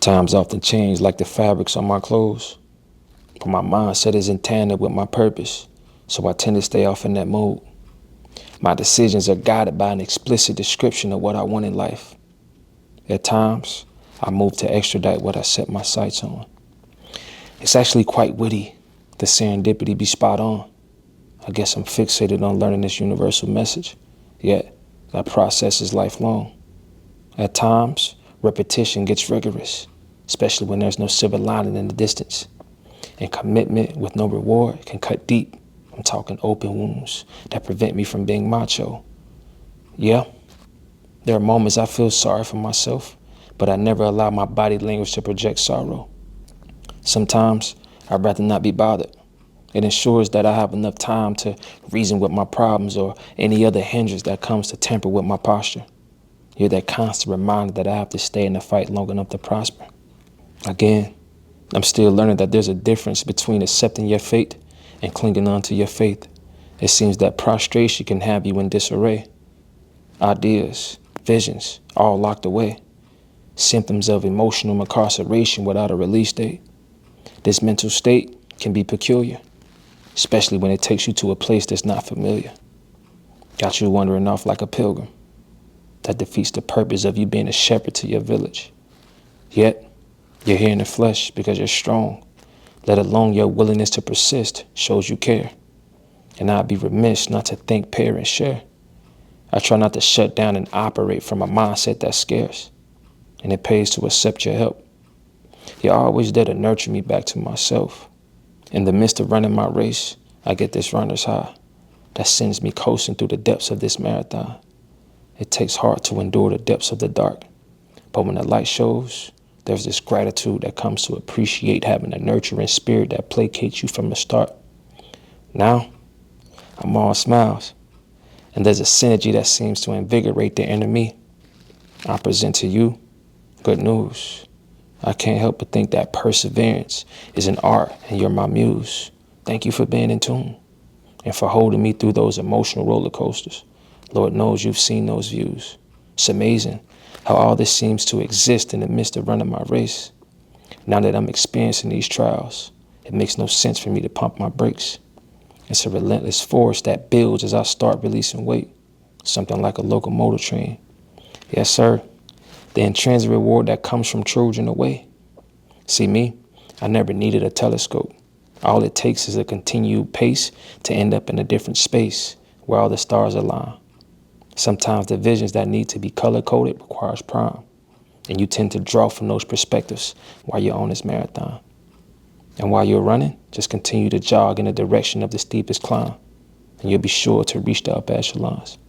Times often change like the fabrics on my clothes, but my mindset is in tandem with my purpose, so I tend to stay off in that mode. My decisions are guided by an explicit description of what I want in life. At times, I move to extradite what I set my sights on. It's actually quite witty. The serendipity be spot on. I guess I'm fixated on learning this universal message, yet that process is lifelong. At times, repetition gets rigorous, especially when there's no silver lining in the distance. And commitment with no reward can cut deep. I'm talking open wounds that prevent me from being macho. Yeah, there are moments I feel sorry for myself, but I never allow my body language to project sorrow. Sometimes I'd rather not be bothered. It ensures that I have enough time to reason with my problems or any other hindrance that comes to tamper with my posture. You're that constant reminder that I have to stay in the fight long enough to prosper. Again, I'm still learning that there's a difference between accepting your fate and clinging on to your faith. It seems that prostration can have you in disarray. Ideas, visions, all locked away. Symptoms of emotional incarceration without a release date. This mental state can be peculiar, especially when it takes you to a place that's not familiar. Got you wandering off like a pilgrim. That defeats the purpose of you being a shepherd to your village. Yet, you're here in the flesh because you're strong, let alone your willingness to persist shows you care. And I'd be remiss not to think, pair, and share. I try not to shut down and operate from a mindset that's scarce, and it pays to accept your help. You're always there to nurture me back to myself. In the midst of running my race, I get this runner's high that sends me coasting through the depths of this marathon. It takes heart to endure the depths of the dark, but when the light shows, there's this gratitude that comes to appreciate having a nurturing spirit that placates you from the start. Now, I'm all smiles, and there's a synergy that seems to invigorate the inner me. I present to you good news. I can't help but think that perseverance is an art, and you're my muse. Thank you for being in tune and for holding me through those emotional roller coasters. Lord knows you've seen those views. It's amazing how all this seems to exist in the midst of running my race. Now that I'm experiencing these trials, it makes no sense for me to pump my brakes. It's a relentless force that builds as I start releasing weight, something like a locomotive train. Yes, sir, the intrinsic reward that comes from trudging away. See me, I never needed a telescope. All it takes is a continued pace to end up in a different space where all the stars align. Sometimes the visions that need to be color-coded requires prime, and you tend to draw from those perspectives while you're on this marathon. And while you're running, just continue to jog in the direction of the steepest climb, and you'll be sure to reach the upper echelons.